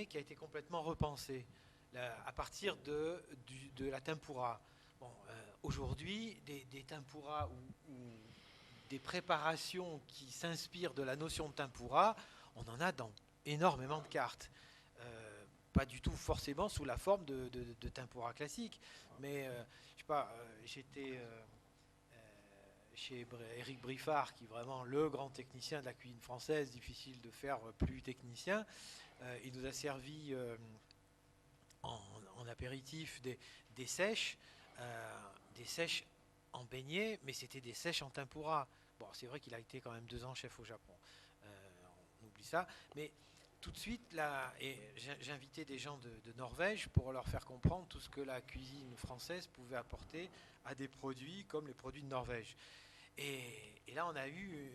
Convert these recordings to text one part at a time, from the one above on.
beignet qui a été complètement repensé à partir de la tempura. Bon, aujourd'hui, des tempura ou des préparations qui s'inspirent de la notion de tempura, on en a dans énormément de cartes. Pas du tout forcément sous la forme de tempura classique, mais je sais pas, j'étais chez Éric Briffard, qui est vraiment le grand technicien de la cuisine française, difficile de faire plus technicien. Il nous a servi en apéritif des sèches, des sèches en beignet, mais c'était des sèches en tempura. Bon, c'est vrai qu'il a été quand même 2 ans chef au Japon. On oublie ça, mais tout de suite, là, et j'ai invité des gens de Norvège pour leur faire comprendre tout ce que la cuisine française pouvait apporter à des produits comme les produits de Norvège. Et là, on a eu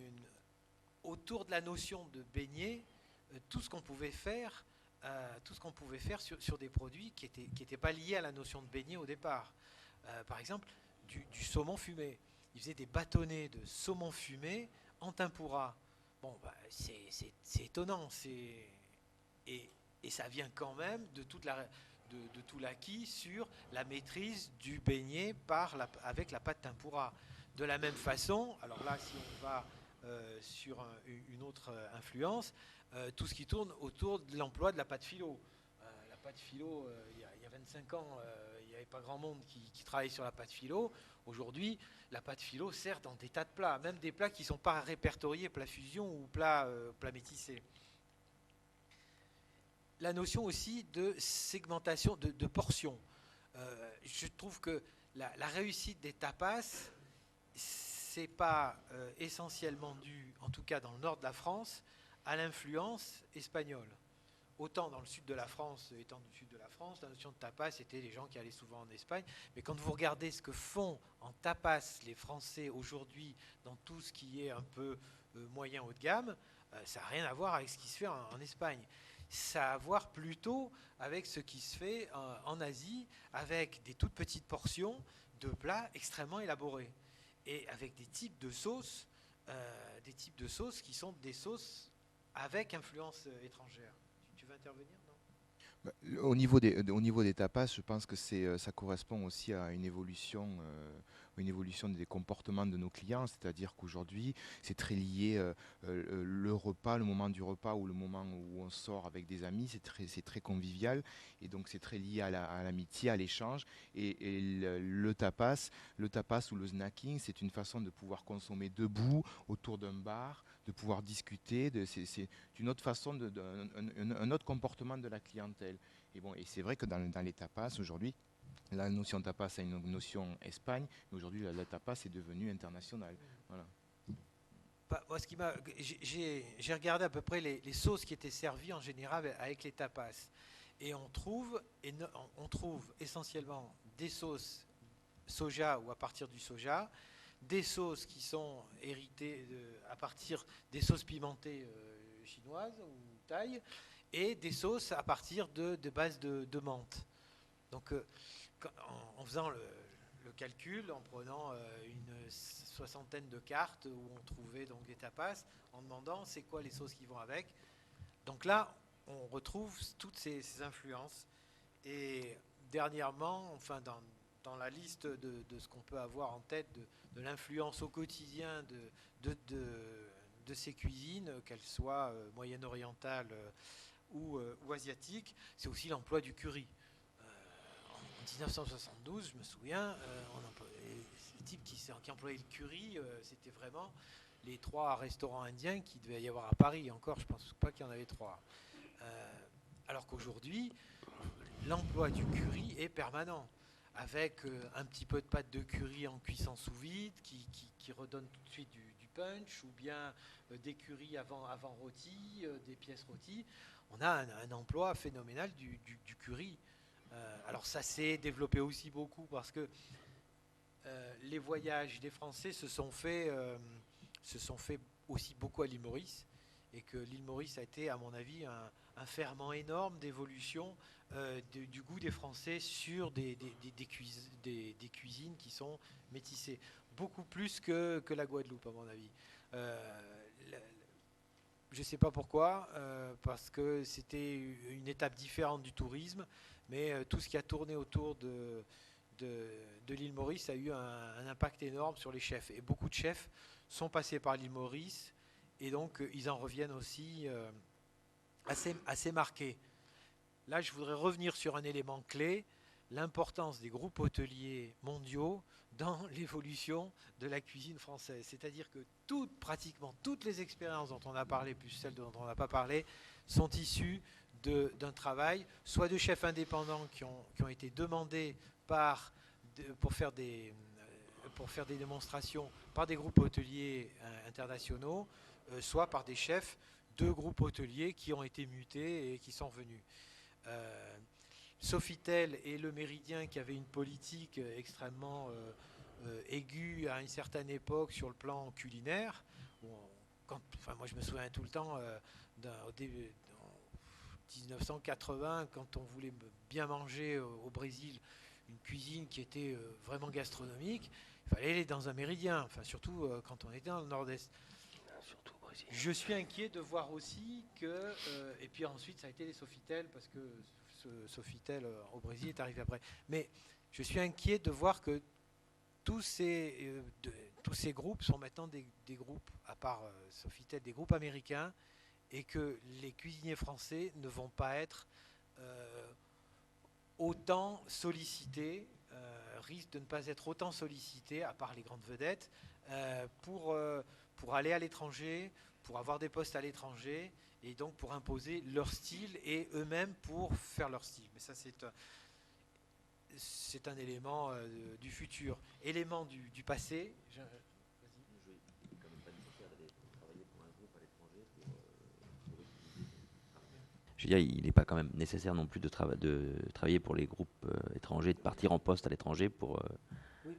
autour de la notion de beignet, tout ce qu'on pouvait faire, tout ce qu'on pouvait faire sur des produits qui étaient pas liés à la notion de beignet au départ. Par exemple, du saumon fumé. Ils faisaient des bâtonnets de saumon fumé en tempura. Bon, bah, c'est étonnant, et ça vient quand même de tout l'acquis sur la maîtrise du beignet avec la pâte tempura. De la même façon, alors là, si on va sur une autre influence, tout ce qui tourne autour de l'emploi de la pâte philo. La pâte philo, il y a 25 ans, il n'y avait pas grand monde qui travaillait sur la pâte philo. Aujourd'hui, la pâte philo sert dans des tas de plats, même des plats qui ne sont pas répertoriés, plats fusion ou plats métissés. La notion aussi de segmentation, de portions. Je trouve que la réussite des tapas, c'est pas essentiellement dû, en tout cas dans le nord de la France, à l'influence espagnole. Autant dans le sud de la France, étant du sud de la France, la notion de tapas, c'était les gens qui allaient souvent en Espagne. Mais quand vous regardez ce que font en tapas les Français aujourd'hui dans tout ce qui est un peu moyen haut de gamme, ça n'a rien à voir avec ce qui se fait en Espagne. Ça a à voir plutôt avec ce qui se fait en Asie, avec des toutes petites portions de plats extrêmement élaborés et avec des types de sauces qui sont des sauces avec influence étrangère. Tu veux intervenir, non? Au niveau des tapas, je pense que ça correspond aussi à une évolution des comportements de nos clients. C'est-à-dire qu'aujourd'hui, c'est très lié le repas, le moment du repas ou le moment où on sort avec des amis, c'est très convivial et donc c'est très lié à l'amitié, à l'échange. Et le tapas ou le snacking, c'est une façon de pouvoir consommer debout autour d'un bar, de pouvoir discuter. C'est une autre façon, un autre comportement de la clientèle. Et bon, et c'est vrai que dans les tapas aujourd'hui, la notion tapas a une notion Espagne, mais aujourd'hui la tapas est devenue internationale. Voilà. Moi, j'ai regardé à peu près les sauces qui étaient servies en général avec les tapas. Et on trouve essentiellement des sauces soja ou à partir du soja, des sauces qui sont héritées à partir des sauces pimentées chinoises ou thaï, et des sauces à partir de bases de menthe. Donc, en faisant le calcul, en prenant une soixantaine de cartes où on trouvait donc des tapas, en demandant c'est quoi les sauces qui vont avec. Donc là, on retrouve toutes ces influences. Et dernièrement, enfin dans la liste de ce qu'on peut avoir en tête de l'influence au quotidien de ces cuisines, qu'elles soient moyen-orientales ou asiatiques, c'est aussi l'emploi du curry. En 1972, je me souviens, les types qui employaient le curry, c'était vraiment les 3 restaurants indiens qu'il devait y avoir à Paris. Encore, je ne pense pas qu'il y en avait 3. Alors qu'aujourd'hui, l'emploi du curry est permanent, avec un petit peu de pâte de curry en cuisson sous vide, qui redonne tout de suite du punch, ou bien des currys avant rôti, des pièces rôties. On a un emploi phénoménal du curry. Alors ça s'est développé aussi beaucoup parce que les voyages des Français se sont faits aussi beaucoup à l'île Maurice, et que l'île Maurice a été, à mon avis, un ferment énorme d'évolution du goût des Français sur des cuisines qui sont métissées. Beaucoup plus que la Guadeloupe, à mon avis. Euh, je ne sais pas pourquoi, parce que c'était une étape différente du tourisme, mais tout ce qui a tourné autour de l'île Maurice a eu un impact énorme sur les chefs. Et beaucoup de chefs sont passés par l'île Maurice, et donc ils en reviennent aussi assez marqués. Là, je voudrais revenir sur un élément clé, l'importance des groupes hôteliers mondiaux dans l'évolution de la cuisine française. C'est-à-dire que pratiquement toutes les expériences dont on a parlé, plus celles dont on n'a pas parlé, sont issues d'un travail, soit de chefs indépendants qui ont été demandés pour faire des démonstrations par des groupes hôteliers internationaux, soit par des chefs de groupes hôteliers qui ont été mutés et qui sont revenus. Sofitel et le Méridien qui avaient une politique extrêmement aiguë à une certaine époque sur le plan culinaire. Moi je me souviens tout le temps au début, en 1980, quand on voulait bien manger au Brésil, une cuisine qui était vraiment gastronomique, il fallait aller dans un Méridien, surtout quand on était dans le nord-est. Je suis inquiet de voir aussi que, et puis ensuite ça a été les Sofitel, parce que Sofitel au Brésil est arrivé après. Mais je suis inquiet de voir que tous ces groupes sont maintenant des groupes, à part Sofitel, des groupes américains, et que les cuisiniers français ne vont pas être autant sollicités, risquent de ne pas être autant sollicités, à part les grandes vedettes, pour aller à l'étranger, pour avoir des postes à l'étranger, et donc pour imposer leur style et eux-mêmes pour faire leur style. Mais ça, c'est un élément du futur. Élément du passé. Je veux dire, il n'est pas quand même nécessaire non plus de travailler pour les groupes étrangers, de partir en poste à l'étranger pour... Oui,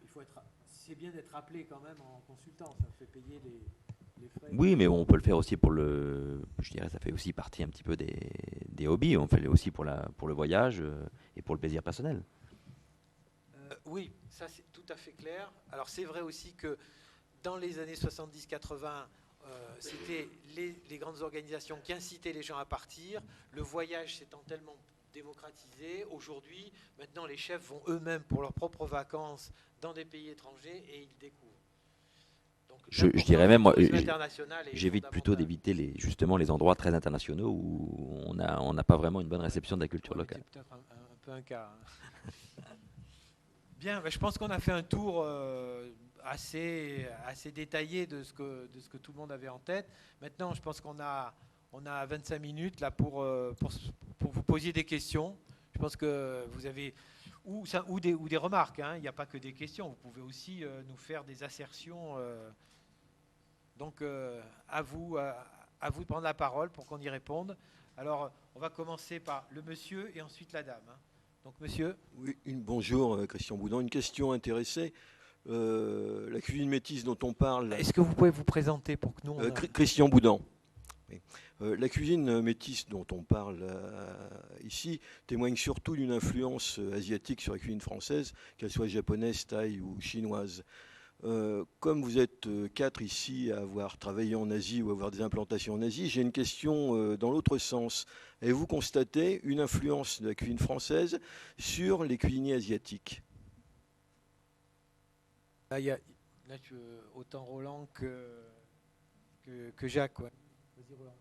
c'est bien d'être appelé quand même en consultant, ça fait payer les frais. Oui, mais on peut le faire aussi je dirais, ça fait aussi partie un petit peu des hobbies. On fait aussi pour le voyage et pour le plaisir personnel. Oui, ça c'est tout à fait clair. Alors c'est vrai aussi que dans les années 70-80, c'était les grandes organisations qui incitaient les gens à partir. Le voyage s'étant tellement démocratisé, aujourd'hui, maintenant les chefs vont eux-mêmes pour leurs propres vacances dans des pays étrangers et ils découvrent. Donc, je dirais même, moi, j'évite fondamental. plutôt d'éviter justement les endroits très internationaux où on n'a pas vraiment une bonne réception de la culture locale. C'est peut-être un peu un cas. Bien, je pense qu'on a fait un tour assez détaillé de ce que tout le monde avait en tête. Maintenant, je pense qu'on a 25 minutes là pour vous posiez des questions. Je pense que vous avez ou des remarques. Hein. Il n'y a pas que des questions. Vous pouvez aussi nous faire des assertions. Donc, à vous de prendre la parole pour qu'on y réponde. Alors, on va commencer par le monsieur et ensuite la dame. Hein. Donc, monsieur. Oui, bonjour, Christian Boudon. Une question intéressée. La cuisine métisse dont on parle. Est-ce que vous pouvez vous présenter pour que nous... Christian Boudon. Oui. La cuisine métisse dont on parle ici témoigne surtout d'une influence asiatique sur la cuisine française, qu'elle soit japonaise, thaï ou chinoise. Comme vous êtes 4 ici à avoir travaillé en Asie ou à avoir des implantations en Asie, j'ai une question dans l'autre sens. Avez-vous constaté une influence de la cuisine française sur les cuisiniers asiatiques ? Là, il y a autant Roland que Jacques. Ouais. Vas-y, Roland.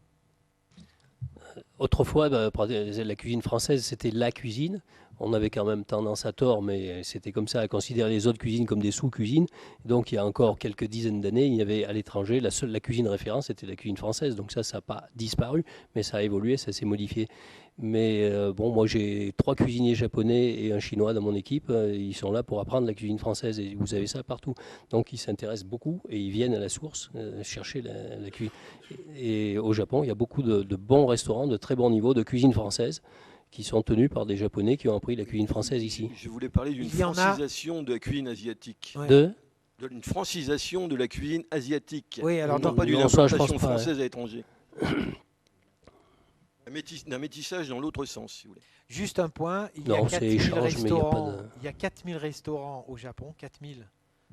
Autrefois, la cuisine française, c'était la cuisine. On avait quand même tendance à tort, mais c'était comme ça, à considérer les autres cuisines comme des sous-cuisines. Donc il y a encore quelques dizaines d'années, il y avait à l'étranger, la cuisine référence, c'était la cuisine française. Donc ça n'a pas disparu, mais ça a évolué, ça s'est modifié. Mais moi j'ai 3 cuisiniers japonais et un chinois dans mon équipe. Ils sont là pour apprendre la cuisine française et vous avez ça partout. Donc ils s'intéressent beaucoup et ils viennent à la source chercher la cuisine. Et au Japon, il y a beaucoup de bons restaurants de très bon niveau de cuisine française qui sont tenus par des Japonais qui ont appris la cuisine française ici. Je voulais parler d'une francisation de la cuisine asiatique. Ouais. Une francisation de la cuisine asiatique. Oui, alors non pas d'une implantation française à l'étranger. D'un métissage dans l'autre sens, si vous voulez. Juste un point, il y a 4000 restaurants au Japon, 4000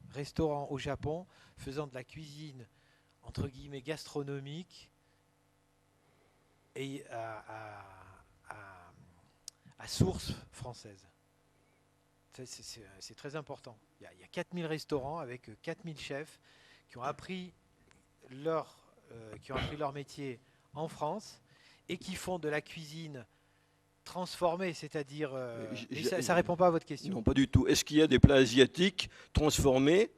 restaurants au Japon faisant de la cuisine, entre guillemets, gastronomique, et à source française. C'est très important. Il y a 4000 restaurants avec 4000 chefs qui ont appris leur métier en France et qui font de la cuisine transformée, c'est-à-dire... mais ça ne répond pas à votre question. Non, pas du tout. Est-ce qu'il y a des plats asiatiques transformés?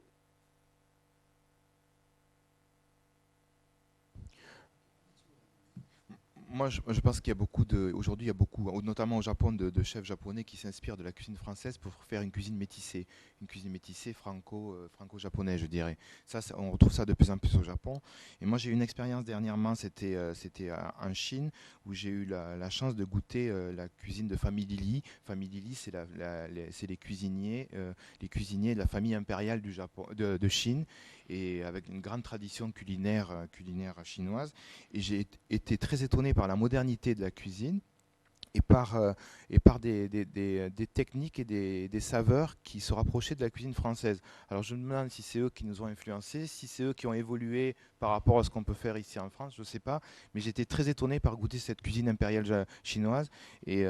Moi, je pense qu'il y a aujourd'hui, il y a beaucoup, notamment au Japon, de chefs japonais qui s'inspirent de la cuisine française pour faire une cuisine métissée franco-japonaise, je dirais. On retrouve ça de plus en plus au Japon. Et moi, j'ai eu une expérience dernièrement, c'était en Chine, où j'ai eu la chance de goûter la cuisine de famille Lily. Famille Lily, c'est les cuisiniers de la famille impériale du Japon, de Chine, et avec une grande tradition culinaire chinoise. Et j'ai été très étonné par la modernité de la cuisine et par des techniques et des saveurs qui se rapprochaient de la cuisine française. Alors je me demande si c'est eux qui nous ont influencés, si c'est eux qui ont évolué par rapport à ce qu'on peut faire ici en France, je ne sais pas, mais j'étais très étonné par goûter cette cuisine impériale chinoise, et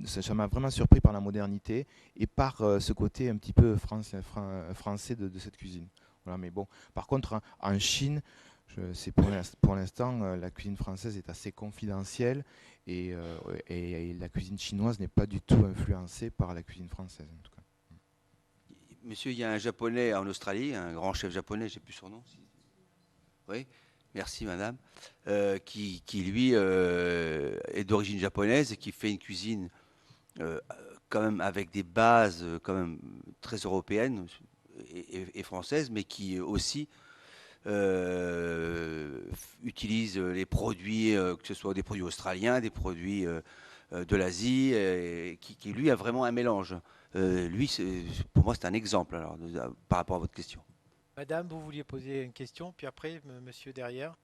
ça m'a vraiment surpris par la modernité et par ce côté un petit peu français de cette cuisine. Voilà, mais bon, par contre, en Chine, pour l'instant, la cuisine française est assez confidentielle, et la cuisine chinoise n'est pas du tout influencée par la cuisine française, en tout cas. Monsieur, il y a un japonais en Australie, un grand chef japonais, je n'ai plus son nom. Oui, merci madame, qui lui est d'origine japonaise et qui fait une cuisine quand même avec des bases quand même très européennes et françaises, mais qui aussi utilise les produits, que ce soit des produits australiens, des produits de l'Asie, qui lui a vraiment un mélange. Lui, pour moi, c'est un exemple alors, par rapport à votre question. Madame, vous vouliez poser une question, puis après, monsieur derrière.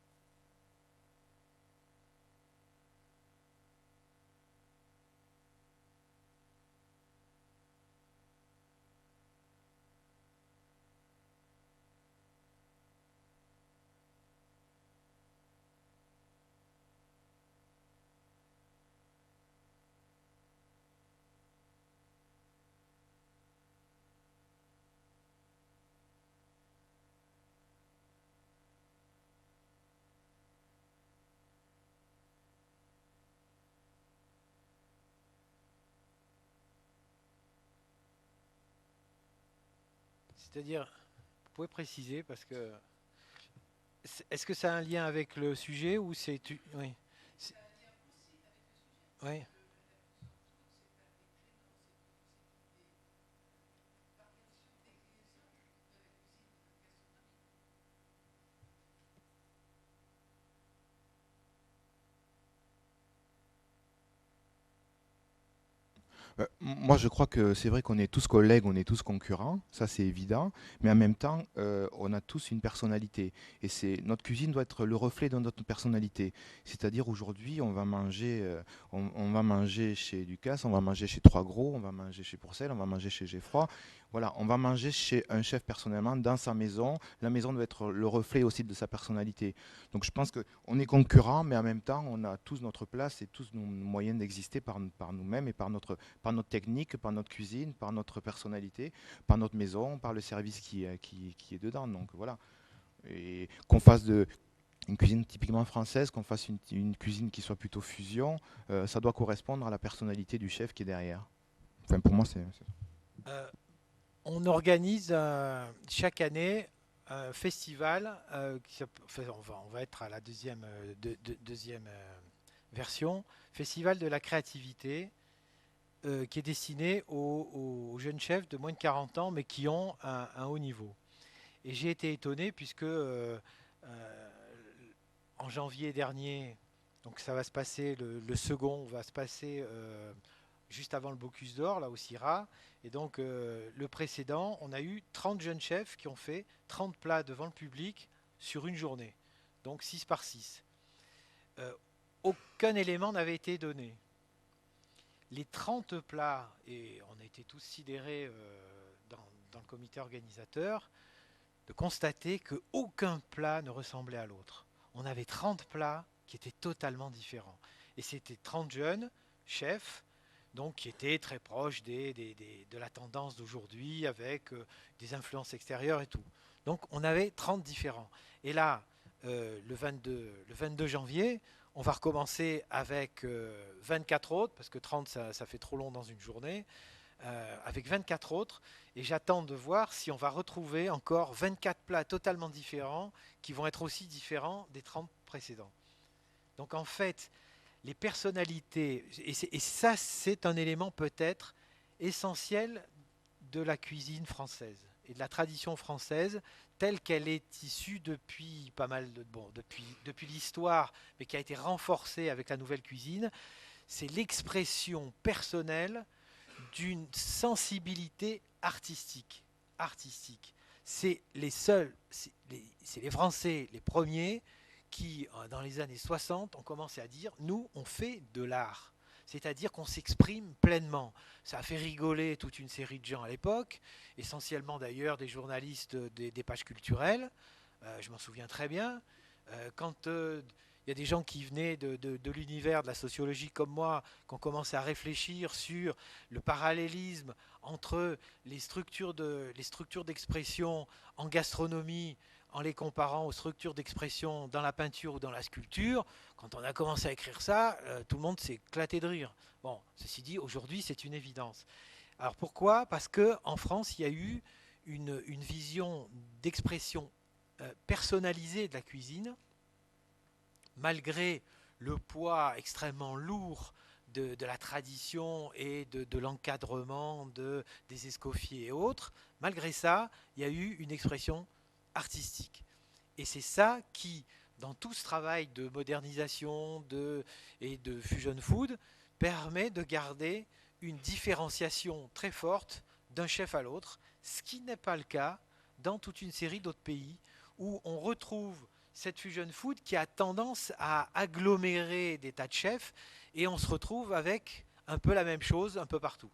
C'est-à-dire, vous pouvez préciser, parce que... Est-ce que ça a un lien avec le sujet ou c'est... Oui. Oui. Moi, je crois que c'est vrai qu'on est tous collègues, on est tous concurrents, ça c'est évident, mais en même temps, on a tous une personnalité. Et notre cuisine doit être le reflet de notre personnalité. C'est-à-dire aujourd'hui, on va manger chez Ducasse, on va manger chez Trois Gros, on va manger chez Pourcel, on va manger chez Geffroy. Voilà, on va manger chez un chef personnellement, dans sa maison. La maison doit être le reflet aussi de sa personnalité. Donc je pense qu'on est concurrents, mais en même temps, on a tous notre place et tous nos moyens d'exister par nous-mêmes et par notre technique, par notre cuisine, par notre personnalité, par notre maison, par le service qui est dedans. Donc voilà. Et qu'on fasse une cuisine typiquement française, qu'on fasse une cuisine qui soit plutôt fusion, ça doit correspondre à la personnalité du chef qui est derrière. Enfin, pour moi, c'est ça. On organise chaque année un festival. On va être à la deuxième version, Festival de la créativité, qui est destiné aux jeunes chefs de moins de 40 ans, mais qui ont un haut niveau. Et j'ai été étonné puisque en janvier dernier, donc ça va se passer, le second va se passer juste avant le Bocuse d'Or, là au CIRA. Et donc le précédent, on a eu 30 jeunes chefs qui ont fait 30 plats devant le public sur une journée. Donc 6 par 6. Aucun élément n'avait été donné. Les 30 plats, et on a été tous sidérés dans le comité organisateur, de constater qu'aucun plat ne ressemblait à l'autre. On avait 30 plats qui était totalement différent. Et c'était 30 jeunes chefs, donc qui étaient très proches de la tendance d'aujourd'hui, avec des influences extérieures et tout. Donc on avait 30 différents. Et là, le 22 janvier, on va recommencer avec 24 autres, parce que 30 ça fait trop long dans une journée, avec 24 autres, et j'attends de voir si on va retrouver encore 24 plats totalement différents, qui vont être aussi différents des 30 précédents. Donc en fait, les personnalités, et ça c'est un élément peut-être essentiel de la cuisine française et de la tradition française telle qu'elle est issue depuis pas mal de, bon, depuis l'histoire, mais qui a été renforcée avec la nouvelle cuisine, c'est l'expression personnelle d'une sensibilité artistique. C'est les seuls, c'est les Français, les premiers, qui, dans les années 60, ont commencé à dire, nous, on fait de l'art. C'est-à-dire qu'on s'exprime pleinement. Ça a fait rigoler toute une série de gens à l'époque, essentiellement d'ailleurs des journalistes des pages culturelles. Je m'en souviens très bien. Quand il y a des gens qui venaient de l'univers de la sociologie comme moi, qui ont commencé à réfléchir sur le parallélisme entre les structures d'expression en gastronomie, en les comparant aux structures d'expression dans la peinture ou dans la sculpture. Quand on a commencé à écrire ça, tout le monde s'est éclaté de rire. Bon, ceci dit, aujourd'hui, c'est une évidence. Alors pourquoi? Parce qu'en France, il y a eu une vision d'expression personnalisée de la cuisine, malgré le poids extrêmement lourd de la tradition et de l'encadrement des escoffiers et autres. Malgré ça, il y a eu une expression artistique. Et c'est ça qui, dans tout ce travail de modernisation et de fusion food, permet de garder une différenciation très forte d'un chef à l'autre, ce qui n'est pas le cas dans toute une série d'autres pays où on retrouve cette fusion food qui a tendance à agglomérer des tas de chefs et on se retrouve avec un peu la même chose un peu partout.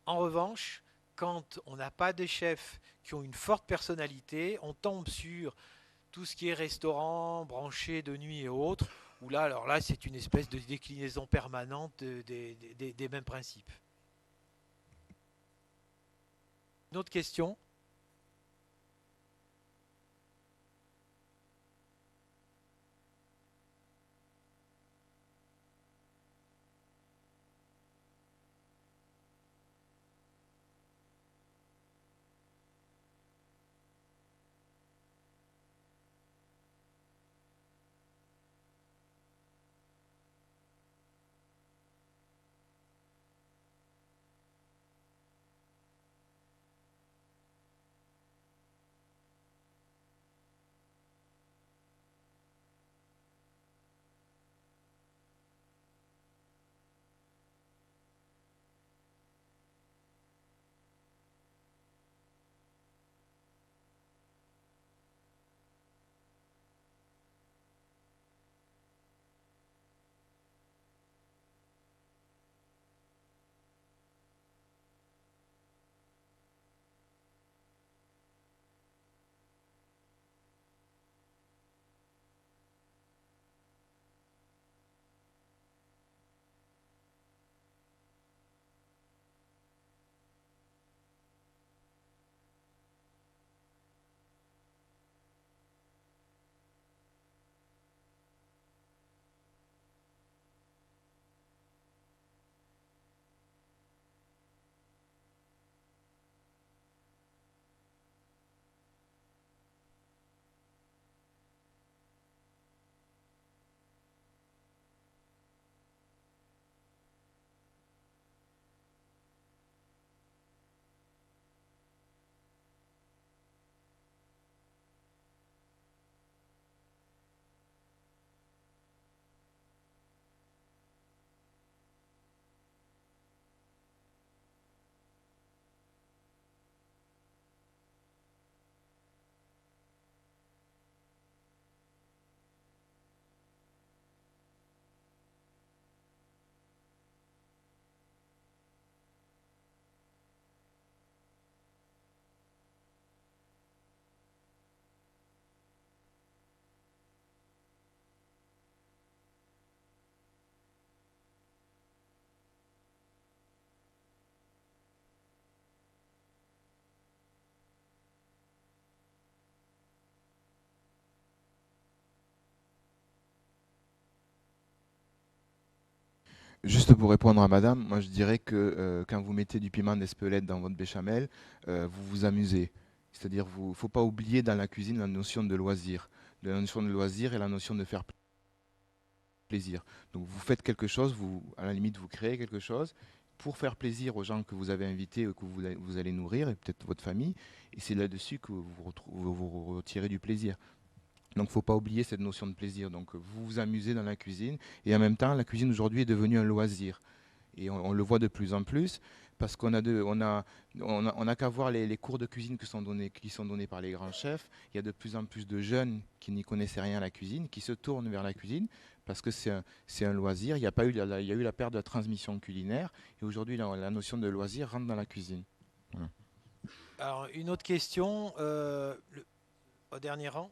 En revanche, quand on n'a pas des chefs qui ont une forte personnalité, on tombe sur tout ce qui est restaurant, branché de nuit et autres, où là, alors là, c'est une espèce de déclinaison permanente des mêmes principes. Une autre question ? Juste pour répondre à madame, moi je dirais que quand vous mettez du piment d'Espelette dans votre béchamel, vous vous amusez. C'est-à-dire, il ne faut pas oublier dans la cuisine la notion de loisir. La notion de loisir et la notion de faire plaisir. Donc vous faites quelque chose, à la limite vous créez quelque chose pour faire plaisir aux gens que vous avez invités, que vous allez nourrir, et peut-être votre famille, et c'est là-dessus que vous retirez du plaisir. Donc il ne faut pas oublier cette notion de plaisir. Donc vous vous amusez dans la cuisine, et en même temps la cuisine aujourd'hui est devenue un loisir. Et on le voit de plus en plus, parce on a qu'à voir les cours de cuisine qui sont donnés par les grands chefs. Il y a de plus en plus de jeunes qui n'y connaissaient rien à la cuisine, qui se tournent vers la cuisine, parce que c'est un loisir. Il y a eu la perte de la transmission culinaire, et aujourd'hui la notion de loisir rentre dans la cuisine. Voilà. Alors, une autre question, au dernier rang.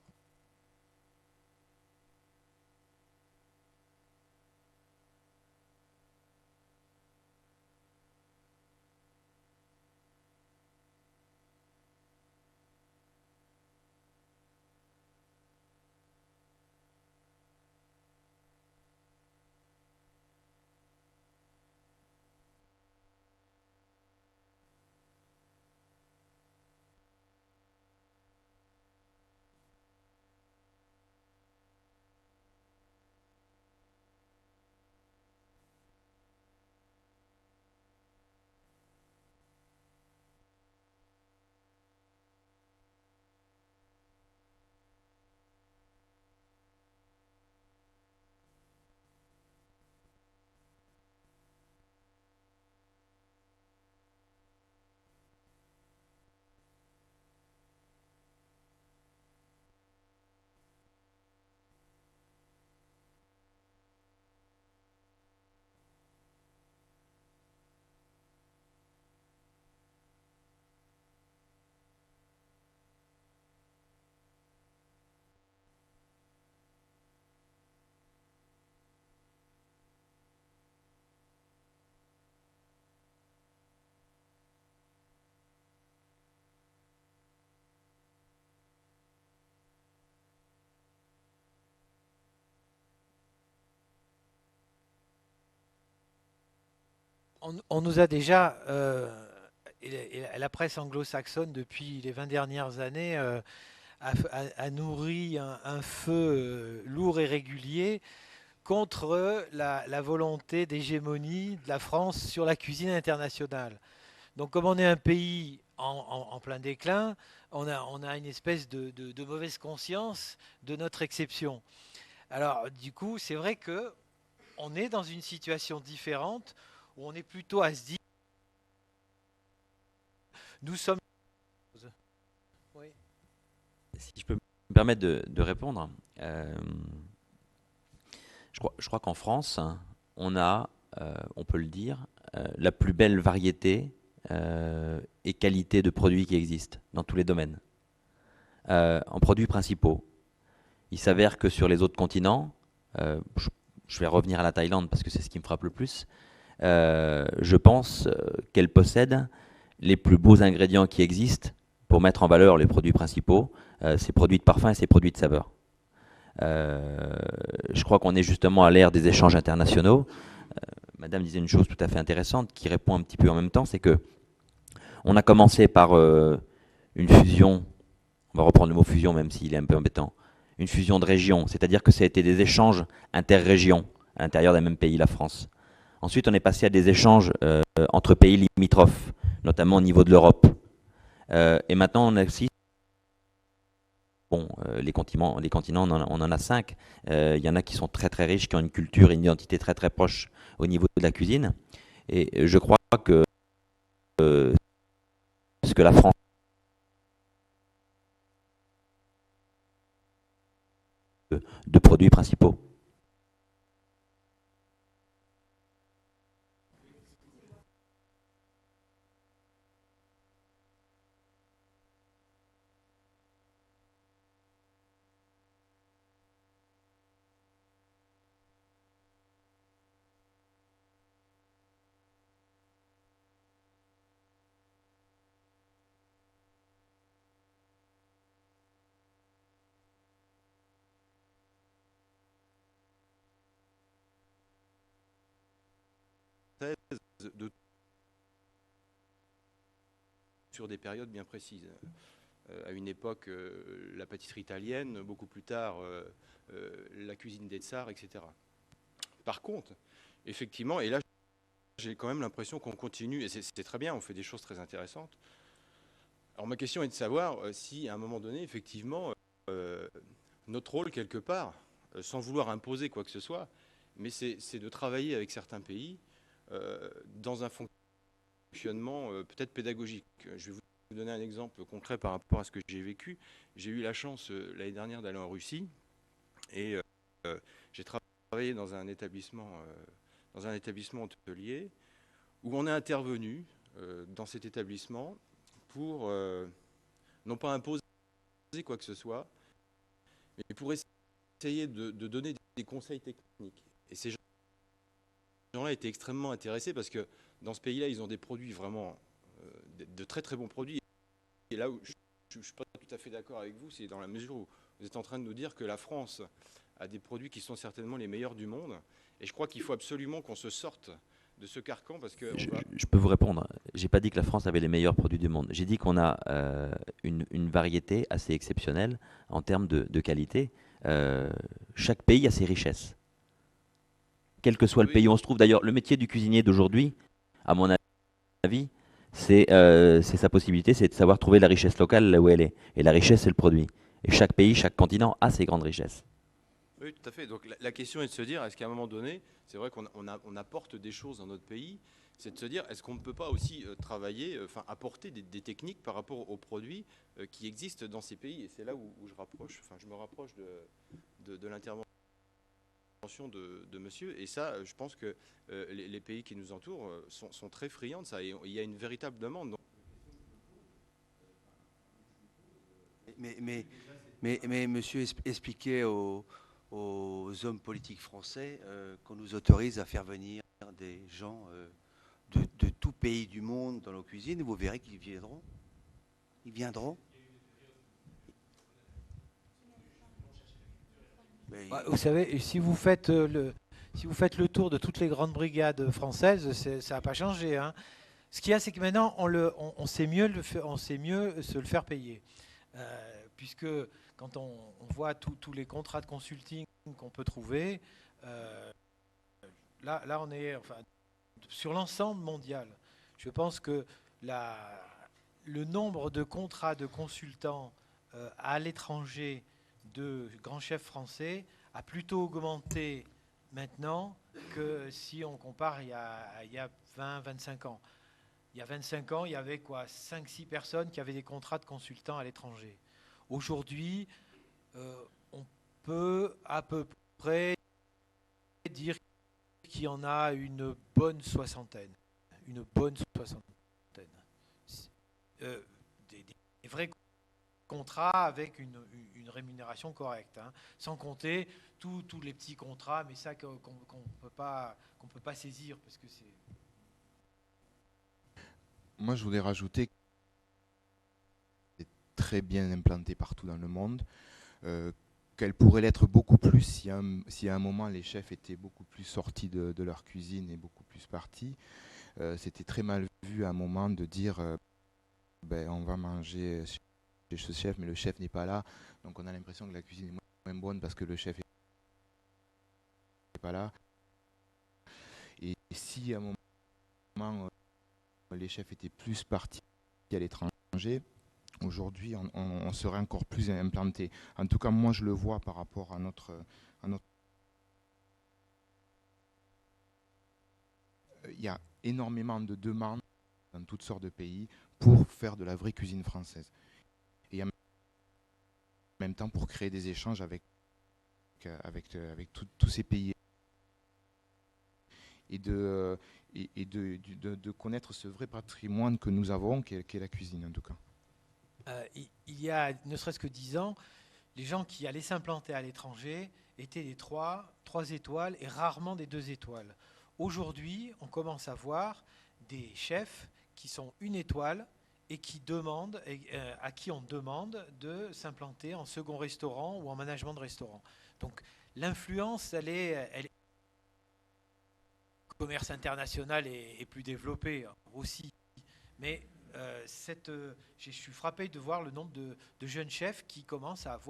On nous a déjà, et la presse anglo-saxonne depuis les 20 dernières années, a nourri un feu lourd et régulier contre la volonté d'hégémonie de la France sur la cuisine internationale. Donc comme on est un pays en plein déclin, on a une espèce de mauvaise conscience de notre exception. Alors du coup, c'est vrai que on est dans une situation différente où on est plutôt à se dire, nous sommes... Oui. Si je peux me permettre de répondre, je crois qu'en France, on peut le dire, la plus belle variété et qualité de produits qui existent dans tous les domaines. En produits principaux, il s'avère que sur les autres continents, je vais revenir à la Thaïlande parce que c'est ce qui me frappe le plus, je pense qu'elle possède les plus beaux ingrédients qui existent pour mettre en valeur les produits principaux, ses produits de parfum et ses produits de saveur. Je crois qu'on est justement à l'ère des échanges internationaux. Madame disait une chose tout à fait intéressante qui répond un petit peu en même temps, c'est que on a commencé par une fusion, on va reprendre le mot fusion même s'il est un peu embêtant, une fusion de régions, c'est-à-dire que ça a été des échanges interrégions à l'intérieur d'un même pays, la France. Ensuite, on est passé à des échanges entre pays limitrophes, notamment au niveau de l'Europe. Et maintenant, on assiste. Bon, les continents, on en a 5. Il y en a qui sont très très riches, qui ont une culture et une identité très très proche au niveau de la cuisine. Et je crois que ce que la France de produits principaux. sur des périodes bien précises. À une époque, la pâtisserie italienne, beaucoup plus tard, la cuisine des tsars, etc. Par contre, effectivement, et là, j'ai quand même l'impression qu'on continue, et c'est très bien, on fait des choses très intéressantes. Alors ma question est de savoir si, à un moment donné, effectivement, notre rôle, quelque part, sans vouloir imposer quoi que ce soit, mais c'est de travailler avec certains pays dans un fonctionnement peut-être pédagogique. Je vais vous donner un exemple concret par rapport à ce que j'ai vécu. J'ai eu la chance l'année dernière d'aller en Russie et j'ai travaillé dans un établissement hôtelier où on est intervenu dans cet établissement pour non pas imposer quoi que ce soit, mais pour essayer de donner des conseils techniques. Et ces gens-là étaient extrêmement intéressés parce que dans ce pays-là, ils ont des produits vraiment, de très très bons produits. Et là où je ne suis pas tout à fait d'accord avec vous, c'est dans la mesure où vous êtes en train de nous dire que la France a des produits qui sont certainement les meilleurs du monde. Et je crois qu'il faut absolument qu'on se sorte de ce carcan parce que... Je peux vous répondre. J'ai pas dit que la France avait les meilleurs produits du monde. J'ai dit qu'on a une variété assez exceptionnelle en termes de qualité. Chaque pays a ses richesses. Quel que soit le pays où on se trouve. D'ailleurs, le métier du cuisinier d'aujourd'hui, à mon avis, c'est sa possibilité, c'est de savoir trouver la richesse locale là où elle est. Et la richesse, c'est le produit. Et chaque pays, chaque continent a ses grandes richesses. Oui, tout à fait. Donc la question est de se dire, est-ce qu'à un moment donné, c'est vrai qu'on apporte des choses dans notre pays, c'est de se dire, est-ce qu'on ne peut pas aussi travailler, apporter des techniques par rapport aux produits qui existent dans ces pays. Et c'est là où je me rapproche de l'intervention de monsieur. Et ça, je pense que les pays qui nous entourent sont très friands de ça. Et il y a une véritable demande. Donc, Mais monsieur expliquait aux hommes politiques français qu'on nous autorise à faire venir des gens de tout pays du monde dans nos cuisines. Vous verrez qu'ils viendront. Ils viendront. Vous savez, si vous faites le tour de toutes les grandes brigades françaises, ça n'a pas changé, hein. Ce qu'il y a, c'est que maintenant, on sait mieux se le faire payer. Puisque quand on voit tous les contrats de consulting qu'on peut trouver, là on est sur l'ensemble mondial. Je pense que le nombre de contrats de consultants à l'étranger de grands chefs français a plutôt augmenté maintenant que si on compare il y a 20-25 ans. Il y a 25 ans, il y avait 5-6 personnes qui avaient des contrats de consultants à l'étranger. Aujourd'hui, on peut à peu près dire qu'il y en a une bonne soixantaine. Des vrais contrats avec une rémunération correcte, hein, sans compter tous les petits contrats, mais ça qu'on peut pas saisir parce que c'est... Moi, je voulais rajouter que c'est très bien implanté partout dans le monde, qu'elle pourrait l'être beaucoup plus si à un moment les chefs étaient beaucoup plus sortis de leur cuisine et beaucoup plus partis. C'était très mal vu à un moment de dire on va manger chez ce chef, mais le chef n'est pas là. Donc on a l'impression que la cuisine est moins bonne parce que le chef n'est pas là. Et si à un moment les chefs étaient plus partis à l'étranger, aujourd'hui on serait encore plus implanté. En tout cas, moi je le vois par rapport à notre il y a énormément de demandes dans toutes sortes de pays pour faire de la vraie cuisine française. Et en même temps pour créer des échanges avec tous ces pays. Et de connaître ce vrai patrimoine que nous avons, qui est la cuisine en tout cas. Il y a ne serait-ce que 10 ans, les gens qui allaient s'implanter à l'étranger étaient des 3 étoiles et rarement des 2 étoiles. Aujourd'hui, on commence à voir des chefs qui sont 1 étoile et à qui on demande de s'implanter en second restaurant ou en management de restaurant. Donc l'influence, elle est commerce international est plus développé aussi. Mais je suis frappé de voir le nombre de jeunes chefs qui commencent à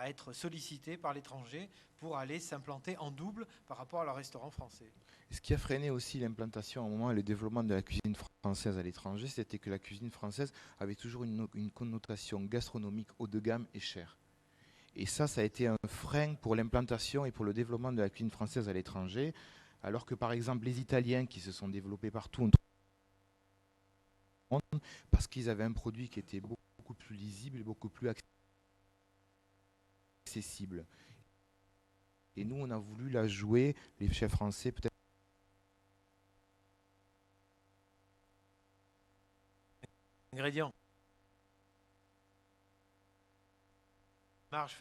être sollicités par l'étranger pour aller s'implanter en double par rapport à leur restaurant français. Ce qui a freiné aussi l'implantation au moment et le développement de la cuisine française à l'étranger, c'était que la cuisine française avait toujours une connotation gastronomique haut de gamme et chère. Et ça a été un frein pour l'implantation et pour le développement de la cuisine française à l'étranger, alors que par exemple les Italiens qui se sont développés partout parce qu'ils avaient un produit qui était beaucoup plus lisible et beaucoup plus accessible. Et nous, on a voulu la jouer, les chefs français, peut-être. Ingrédients. Marge